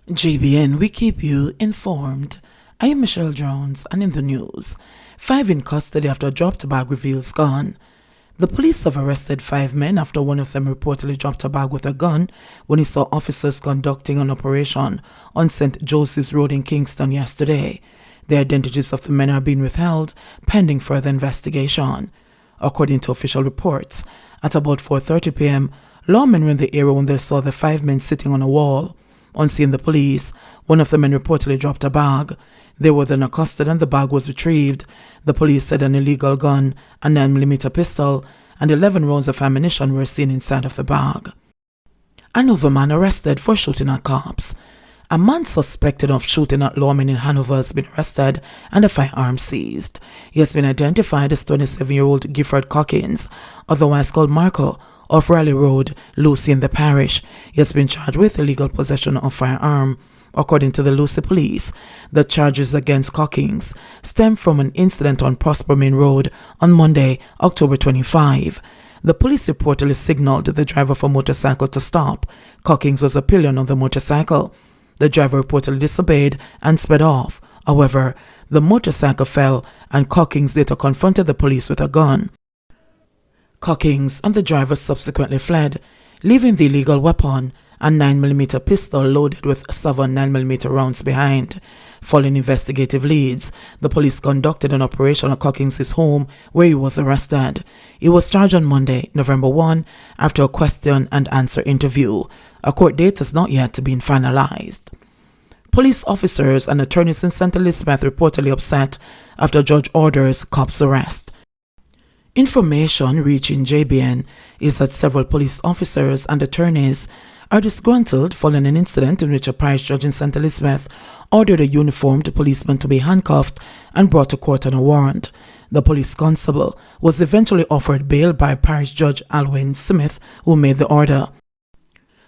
JBN, we keep you informed. I am Michelle Jones, and in the news, 5 in custody after a dropped bag reveals gun. The police have arrested 5 men after one of them reportedly dropped a bag with a gun when he saw officers conducting an operation on St. Joseph's Road in Kingston yesterday. The identities of the men are being withheld pending further investigation. According to official reports, at about 4:30 p.m., lawmen were in the area when they saw the 5 men sitting on a wall. On seeing the police, one of the men reportedly dropped a bag. They were then accosted and the bag was retrieved. The police said an illegal gun, a 9mm pistol, and 11 rounds of ammunition were seen inside of the bag. Another man arrested for shooting at cops. A man suspected of shooting at lawmen in Hanover has been arrested and a firearm seized. He has been identified as 27-year-old Gifford Cockins, otherwise called Marco, of Raleigh Road, Lucy in the parish. He has been charged with illegal possession of firearm. According to the Lucy police, the charges against Cockins stem from an incident on Prosper Main Road on Monday, October 25. The police reportedly signaled the driver of a motorcycle to stop. Cockins was a pillion on the motorcycle. The driver reportedly disobeyed and sped off. However, the motorcycle fell and Cockins later confronted the police with a gun. Cockins and the driver subsequently fled, leaving the illegal weapon, a 9mm pistol loaded with 7 9mm rounds behind. Following investigative leads, the police conducted an operation at Cockins' home where he was arrested. He was charged on Monday, November 1, after a question and answer interview. A court date has not yet been finalized. Police officers and attorneys in St. Elizabeth reportedly upset after judge orders cops' arrest. Information reaching JBN is that several police officers and attorneys are disgruntled following an incident in which a parish judge in St. Elizabeth ordered a uniformed policeman to be handcuffed and brought to court on a warrant. The police constable was eventually offered bail by parish judge Alwyn Smith, who made the order.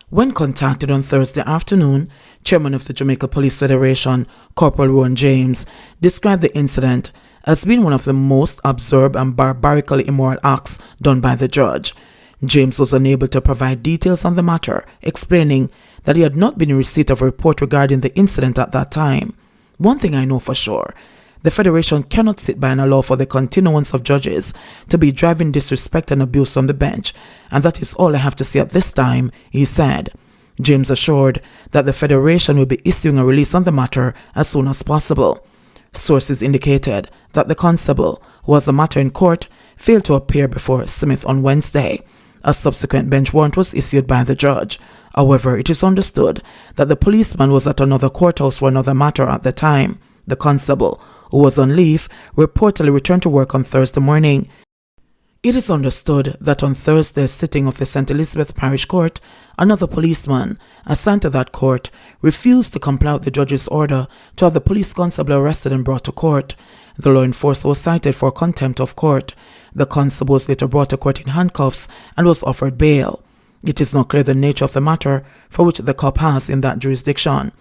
When contacted on Thursday afternoon, chairman of the Jamaica Police Federation, Corporal Rowan James, described the incident as being one of the most absurd and barbarically immoral acts done by the judge. James was unable to provide details on the matter, explaining that he had not been in receipt of a report regarding the incident at that time. One thing I know for sure, the Federation cannot sit by and allow for the continuance of judges to be driving disrespect and abuse on the bench, and that is all I have to say at this time, he said. James assured that the Federation will be issuing a release on the matter as soon as possible. Sources indicated that the constable, who has the matter in court, failed to appear before Smith on Wednesday. A subsequent bench warrant was issued by the judge. However, it is understood that the policeman was at another courthouse for another matter at the time. The constable, who was on leave, reportedly returned to work on Thursday morning. It is understood that on Thursday's sitting of the St. Elizabeth Parish Court, another policeman assigned to that court refused to comply with the judge's order to have the police constable arrested and brought to court. The law enforcer was cited for contempt of court. The constable was later brought to court in handcuffs and was offered bail. It is not clear the nature of the matter for which the cop has in that jurisdiction.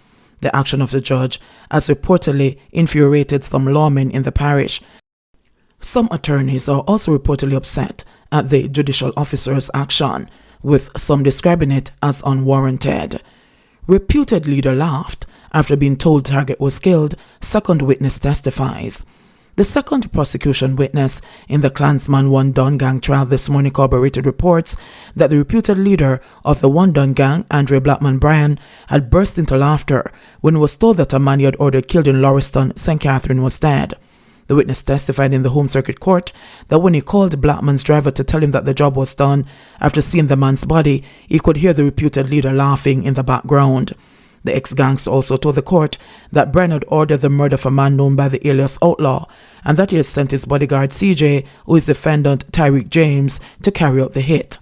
The action of the judge has reportedly infuriated some lawmen in the parish. Some attorneys are also reportedly upset at the judicial officer's action, with some describing it as unwarranted. Reputed leader laughed after being told target was killed, second witness testifies. The second prosecution witness in the Klansman One Don Gang trial this morning corroborated reports that the reputed leader of the One Don Gang, Andre Blackman Bryan, had burst into laughter when he was told that a man he had ordered killed in Lauriston, St. Catherine, was dead. The witness testified in the Home Circuit Court that when he called Blackman's driver to tell him that the job was done, after seeing the man's body, he could hear the reputed leader laughing in the background. The ex-gangster also told the court that Bryan had ordered the murder of a man known by the alias Outlaw, and that he had sent his bodyguard CJ, who is defendant Tyreek James, to carry out the hit.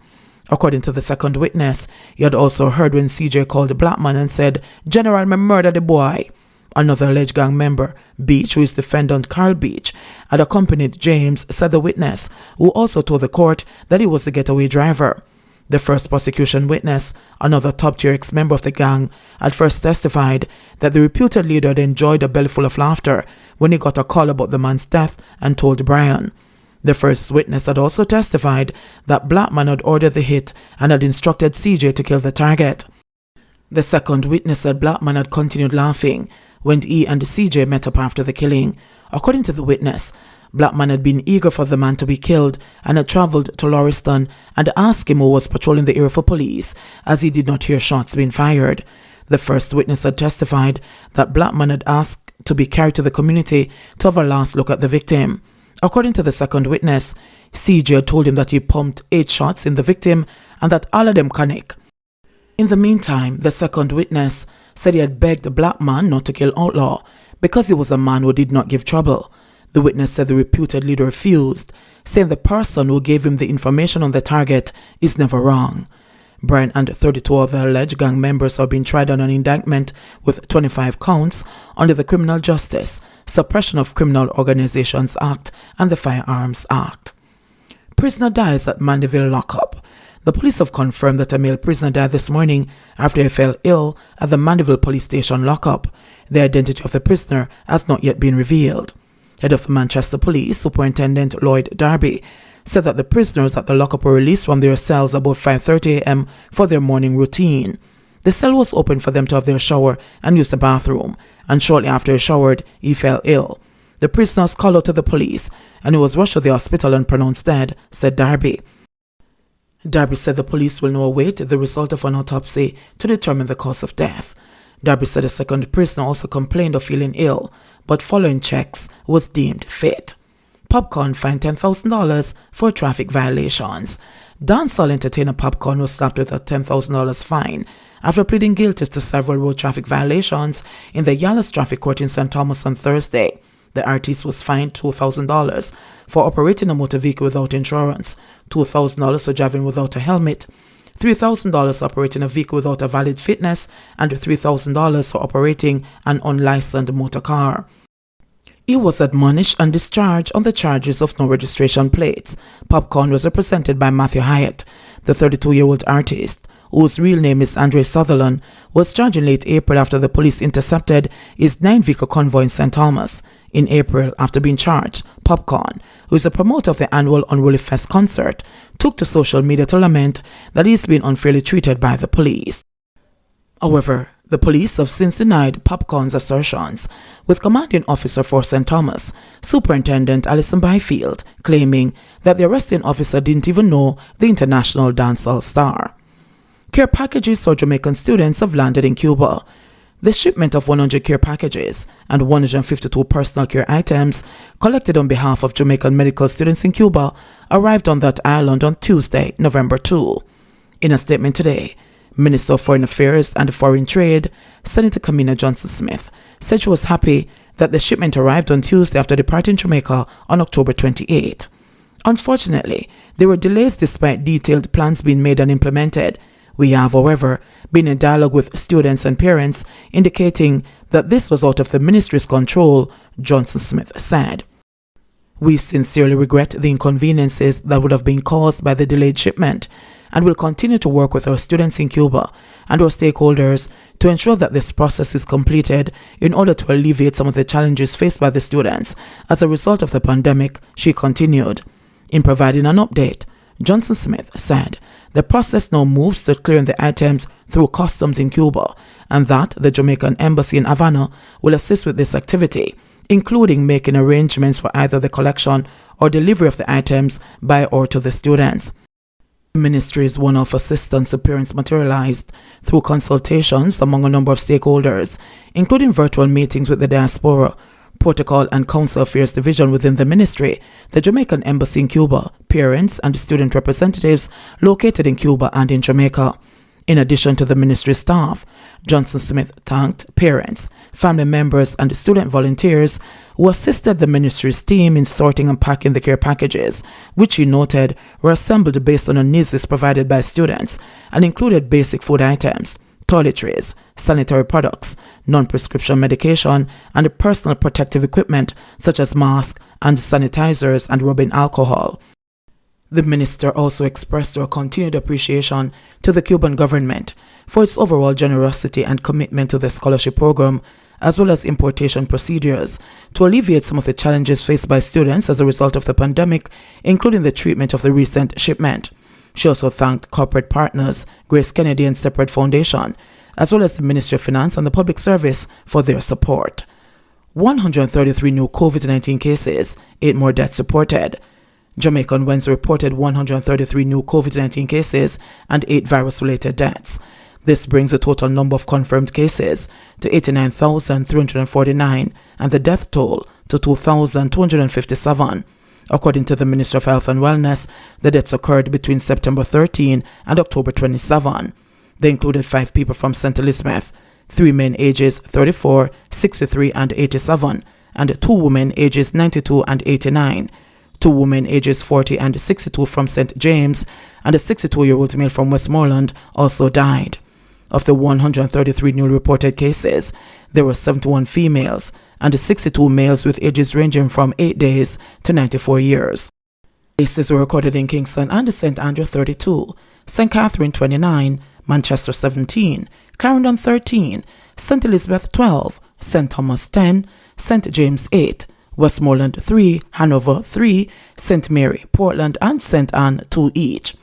According to the second witness, he had also heard when CJ called Blackman and said, "General, me murder the boy." Another alleged gang member, Beach, who is defendant Carl Beach, had accompanied James, said the witness, who also told the court that he was the getaway driver. The first prosecution witness, another top-tier ex-member of the gang, had first testified that the reputed leader had enjoyed a bellyful of laughter when he got a call about the man's death and told Bryan. The first witness had also testified that Blackman had ordered the hit and had instructed CJ to kill the target. The second witness said Blackman had continued laughing when he and the CJ met up after the killing. According to the witness, Blackman had been eager for the man to be killed and had travelled to Lauriston and asked him who was patrolling the area for police, as he did not hear shots being fired. The first witness had testified that Blackman had asked to be carried to the community to have a last look at the victim. According to the second witness, CJ had told him that he pumped 8 shots in the victim and that all of them connect. In the meantime, the second witness said he had begged the Blackman not to kill Outlaw because he was a man who did not give trouble. The witness said the reputed leader refused, saying the person who gave him the information on the target is never wrong. Brian and 32 other alleged gang members are being tried on an indictment with 25 counts under the Criminal Justice, Suppression of Criminal Organizations Act and the Firearms Act. Prisoner dies at Mandeville lockup. The police have confirmed that a male prisoner died this morning after he fell ill at the Mandeville police station lockup. The identity of the prisoner has not yet been revealed. Head of the Manchester Police, Superintendent Lloyd Darby, said that the prisoners at the lockup were released from their cells about 5:30 a.m. for their morning routine. The cell was open for them to have their shower and use the bathroom, and shortly after he showered, he fell ill. The prisoners called out to the police, and he was rushed to the hospital and pronounced dead, said Darby. Darby said the police will now await the result of an autopsy to determine the cause of death. Darby said a second prisoner also complained of feeling ill, but following checks was deemed fit. Popcorn fined $10,000 for traffic violations. Dancehall entertainer Popcorn was slapped with a $10,000 fine after pleading guilty to several road traffic violations in the Yallis Traffic Court in St. Thomas on Thursday. The artist was fined $2,000 for operating a motor vehicle without insurance, $2,000 for driving without a helmet, $3,000 operating a vehicle without a valid fitness, and $3,000 for operating an unlicensed motor car. He was admonished and discharged on the charges of no registration plates. Popcorn was represented by Matthew Hyatt. The 32-year-old artist, whose real name is Andre Sutherland, was charged in late April after the police intercepted his 9-vehicle convoy in St. Thomas. In April, after being charged, Popcorn, who is a promoter of the annual Unruly Fest concert, took to social media to lament that he is being unfairly treated by the police. However, the police have since denied Popcorn's assertions, with commanding officer for St. Thomas, Superintendent Alison Byfield, claiming that the arresting officer didn't even know the international dancehall star. Care packages for Jamaican students have landed in Cuba. The shipment of 100 care packages and 152 personal care items collected on behalf of Jamaican medical students in Cuba arrived on that island on Tuesday, November 2. In a statement today, Minister of Foreign Affairs and Foreign Trade, Senator Kamina Johnson-Smith, said she was happy that the shipment arrived on Tuesday after departing Jamaica on October 28. Unfortunately, there were delays despite detailed plans being made and implemented. We have, however, been in dialogue with students and parents, indicating that this was out of the ministry's control, Johnson-Smith said. We sincerely regret the inconveniences that would have been caused by the delayed shipment, and will continue to work with our students in Cuba and our stakeholders to ensure that this process is completed in order to alleviate some of the challenges faced by the students as a result of the pandemic, she continued. In providing an update, Johnson-Smith said the process now moves to clearing the items through customs in Cuba, and that the Jamaican embassy in Havana will assist with this activity, including making arrangements for either the collection or delivery of the items by or to the students. The ministry's one-off assistance appearance materialized through consultations among a number of stakeholders, including virtual meetings with the diaspora, Protocol and Council Affairs Division within the ministry, the Jamaican Embassy in Cuba, parents and student representatives located in Cuba and in Jamaica. In addition to the ministry staff, Johnson-Smith thanked parents, family members and student volunteers who assisted the ministry's team in sorting and packing the care packages, which he noted were assembled based on a needs list provided by students and included basic food items, toiletries, sanitary products, non-prescription medication, and personal protective equipment such as masks and sanitizers and rubbing alcohol. The minister also expressed her continued appreciation to the Cuban government for its overall generosity and commitment to the scholarship program, as well as importation procedures, to alleviate some of the challenges faced by students as a result of the pandemic, including the treatment of the recent shipment. She also thanked corporate partners, Grace Kennedy and Separate Foundation, as well as the Ministry of Finance and the Public Service for their support. 133 new COVID-19 cases, 8 more deaths reported. Jamaica on Wednesday reported 133 new COVID-19 cases and 8 virus-related deaths. This brings the total number of confirmed cases to 89,349 and the death toll to 2,257. According to the Ministry of Health and Wellness, the deaths occurred between September 13 and October 27. They included 5 people from St. Elizabeth, 3 men ages 34, 63 and 87, and 2 women ages 92 and 89. 2 women ages 40 and 62 from St. James, and a 62-year-old male from Westmoreland also died. Of the 133 newly reported cases, there were 71 females and 62 males with ages ranging from 8 days to 94 years. Cases were recorded in Kingston and St. Andrew 32, St. Catherine 29, Manchester 17, Clarendon 13, St. Elizabeth 12, St. Thomas 10, St. James 8, Westmoreland 3, Hanover 3, St. Mary, Portland and St. Anne 2 each.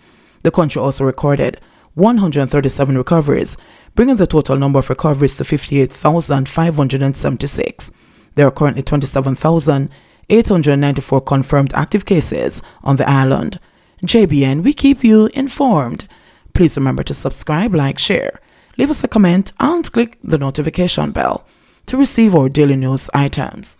The country also recorded 137 recoveries, bringing the total number of recoveries to 58,576. There are currently 27,894 confirmed active cases on the island. JBN, we keep you informed. Please remember to subscribe, like, share, leave us a comment and click the notification bell to receive our daily news items.